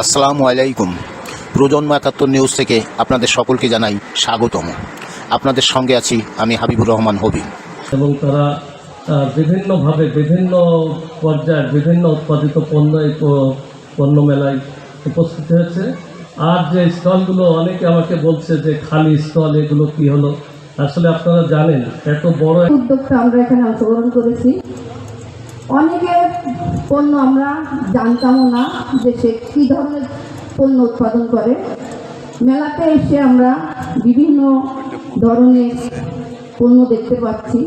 আসসালামু আলাইকুম। প্রজন্ম ৭১ নিউজ থেকে আপনাদের সকলকে জানাই স্বাগতম। আপনাদের সঙ্গে আছি আমি হাবিবুর রহমান হবি। এবং তারা বিভিন্নভাবে বিভিন্ন পর্যায়ে বিভিন্ন উৎপাদিত পণ্য মেলায় উপস্থিত হয়েছে। আর যে স্টলগুলো অনেকে আমাকে বলছে যে খালি স্টল, এগুলো কি হলো? আসলে আপনারা জানেন এত বড় উদ্যোক্তা আমরা এখানে অংশগ্রহণ করেছি। অনেকের পণ্য আমরা জানতামও না যে সে কী ধরনের পণ্য উৎপাদন করে। মেলাতে এসে আমরা বিভিন্ন ধরনের পণ্য দেখতে পাচ্ছি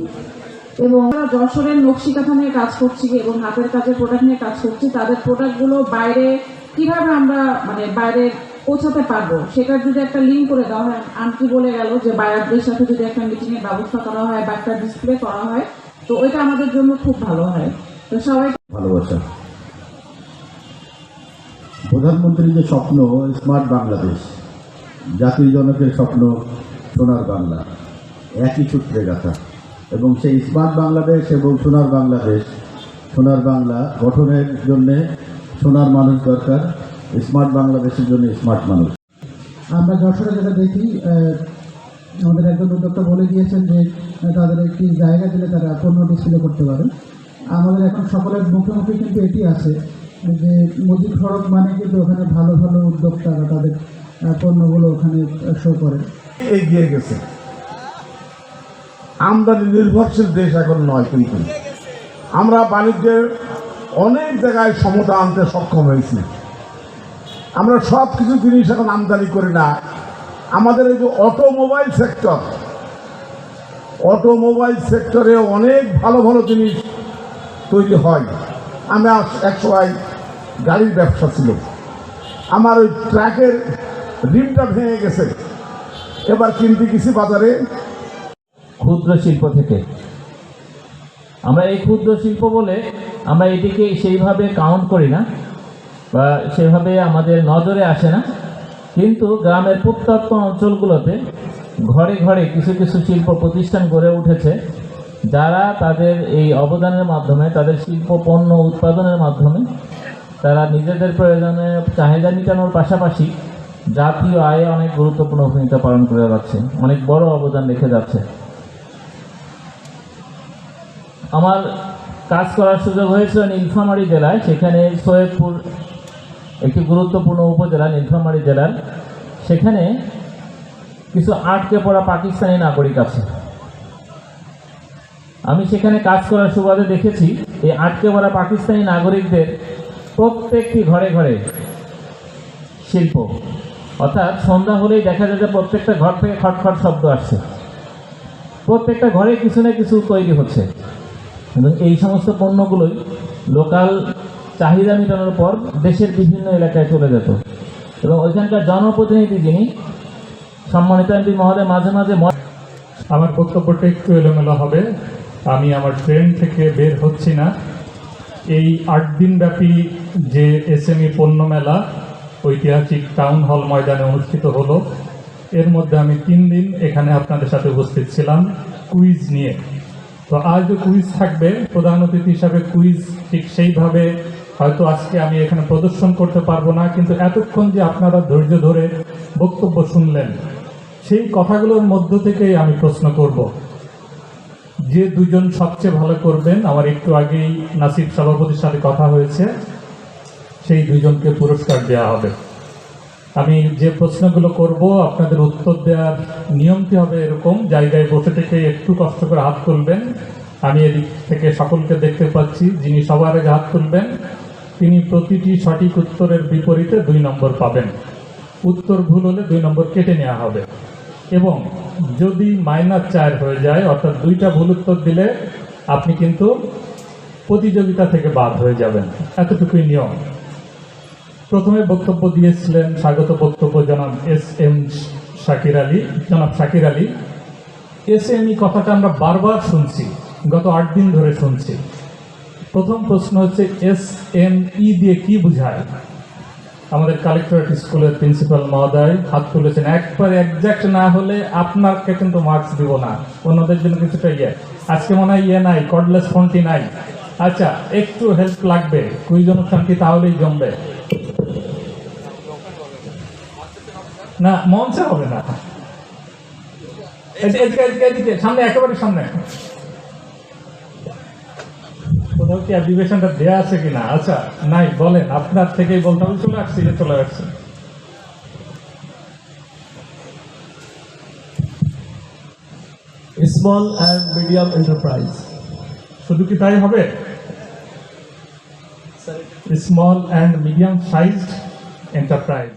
এবং আমরা যশোরের নকশিকাঁথা নিয়ে কাজ করছি এবং হাতের কাজের প্রোডাক্ট নিয়ে কাজ করছি। তাদের প্রোডাক্টগুলো বাইরে কীভাবে আমরা বাইরে পৌঁছাতে পারবো সেটার যদি একটা লিঙ্ক করে দেওয়া হয়। আন্টি বলে গেল যে বায়ারদের সাথে যদি একটা মিটিংয়ের ব্যবস্থা করা হয় বা একটা ডিসপ্লে করা হয় তো ওইটা আমাদের জন্য খুব ভালো হয়। তো সবাই ভালোবাসা। প্রধানমন্ত্রীর যে স্বপ্ন স্মার্ট বাংলাদেশ, জাতির জনকের স্বপ্ন সোনার বাংলা, একই সূত্রে গাথা। এবং সেই স্মার্ট বাংলাদেশ এবং সোনার বাংলা গঠনের জন্যে সোনার মানুষ দরকার, স্মার্ট বাংলাদেশের জন্য স্মার্ট মানুষ। আমরা যশোরে যেটা দেখি, আমাদের একজন উদ্যোক্তা বলে দিয়েছেন যে তাদের একটি জায়গা দিলে তারা পণ্য ডিসপ্লে করতে পারেন। আমাদের এখন সকলের মুখোমুখি কিন্তু এটি আছে যে মুদি খড়ক মানে কিন্তু ওখানে ভালো ভালো উদ্যোক্তারা তাদের পণ্যগুলো ওখানে শো করে। এগিয়ে গেছে, আমদানি নির্ভরশীল দেশ এখন নয়, কিন্তু আমরা বাণিজ্যের অনেক জায়গায় সমতা আনতে সক্ষম হয়েছি। আমরা সব কিছু জিনিস এখন আমদানি করি না। আমাদের এই যে অটোমোবাইল সেক্টরে অনেক ভালো ভালো জিনিস তৈরি হয়। আমি এক সময় গাড়ির ব্যবসা ছিল, আমার ওই ট্রাকের রিমটা ভেঙে গেছে, এবার কিনতে গেছি বাজারে। ক্ষুদ্র শিল্প থেকে আমরা এই ক্ষুদ্র শিল্প বলে আমরা এটিকে সেইভাবে কাউন্ট করি না বা সেভাবে আমাদের নজরে আসে না, কিন্তু গ্রামের প্রত্যন্ত অঞ্চলগুলোতে ঘরে ঘরে কিছু কিছু শিল্প প্রতিষ্ঠান গড়ে উঠেছে, যারা তাদের এই অবদানের মাধ্যমে তাদের শিল্প পণ্য উৎপাদনের মাধ্যমে তারা নিজেদের প্রয়োজনে চাহিদা মেটানোর পাশাপাশি জাতীয় আয়ে অনেক গুরুত্বপূর্ণ ভূমিকা পালন করে যাচ্ছে, অনেক বড় অবদান রেখে যাচ্ছে। আমার কাজ করার সুযোগ হয়েছিল নীলফামারী জেলায়। সেখানে সৈয়দপুর একটি গুরুত্বপূর্ণ উপজেলা নীলফামারী জেলার, সেখানে কিছু আটকে পড়া পাকিস্তানি নাগরিক আছে। আমি সেখানে কাজ করার সুবাদে দেখেছি এই আটকে পড়া পাকিস্তানি নাগরিকদের প্রত্যেকটি ঘরে ঘরে শিল্প, অর্থাৎ সন্ধ্যা হলেই দেখা যায় যে প্রত্যেকটা ঘর থেকে খটখট শব্দ আসছে, প্রত্যেকটা ঘরে কিছু না কিছু তৈরি হচ্ছে এবং এই সমস্ত পণ্যগুলোই লোকাল চাহিদা মেটানোর পর দেশের বিভিন্ন এলাকায় চলে যেত এবং ওইখানকার জনপ্রতিনিধি যিনি সম্মানিত এমপি মহোদয় মাঝে মাঝে আমার বক্তব্যটা একটু এলোমেলো হবে। আমি আমার ট্রেন থেকে বের হচ্ছি না। এই ৮ দিনব্যাপী যে এসএমই পণ্য মেলা ঐতিহাসিক টাউন হল ময়দানে অনুষ্ঠিত হলো, এর মধ্যে আমি ৩ দিন এখানে আপনাদের সাথে উপস্থিত ছিলাম কুইজ নিয়ে। তো আজও কুইজ থাকবে, প্রধান অতিথি হিসাবে কুইজ ঠিক সেইভাবে হয়তো আজকে আমি এখানে প্রদর্শন করতে পারবো না, কিন্তু এতক্ষণ যে আপনারা ধৈর্য ধরে বক্তব্য শুনলেন সেই কথাগুলোর মধ্য থেকেই আমি প্রশ্ন করব। যে দুজন সবচেয়ে ভালো করবেন, আমার একটু আগেই নাসিব সভাপতির সাথে কথা হয়েছে, সেই দুজনকে পুরস্কার দেওয়া হবে। আমি যে প্রশ্নগুলো করব আপনাদের উত্তর দেওয়ার নিয়মটি হবে এরকম, জায়গায় বসে থেকে একটু কষ্ট করে হাত তুলবেন। আমি এদিক থেকে সকলকে দেখতে পাচ্ছি, যিনি সবার আগে হাত তুলবেন তিনি প্রতিটি সঠিক উত্তরের বিপরীতে 2 নম্বর পাবেন। উত্তর ভুল হলে 2 নম্বর কেটে নেওয়া হবে এবং যদি -4 হয়ে যায়, অর্থাৎ 2টা ভুল উত্তর দিলে আপনি কিন্তু প্রতিযোগিতা থেকে বাদ হয়ে যাবেন। এতটুকুই নিয়ম। প্রথমে বক্তব্য দিয়েছিলেন স্বাগত বক্তব্য জনাব শাকির আলী। এসএমই কথাটা আমরা বারবার শুনছি, গত 8 দিন ধরে শুনছি। প্রথম প্রশ্ন হচ্ছে এসএমই দিয়ে কি বোঝায়? আমাদের কালেক্টরেট স্কুলের প্রিন্সিপাল মহোদয় হাত তুলেছেন। একবারে একজ্যাক্ট না হলে আপনাকে কিন্তু মার্কস দিব না, অন্যদের জন্য কিছুটা আজকে মনে হয় নাই, কর্ডলেস ফোনটি নাই। আচ্ছা, একটু হেল্প লাগবে, কুইজ অনুষ্ঠানটি তাহলেই জমবে। না মঞ্চে হবে না, এদিকে সামনে, একেবারে সামনে। কোথাও কি অ্যাপ্লিকেশনটা দেওয়া আছে কিনা? আচ্ছা নাই, বলেন, আপনার থেকেই বলতে হবে। চলে আসছি, চলে আসছে। Small and medium enterprise. শুধু কি তাই হবে? Small and medium sized enterprise.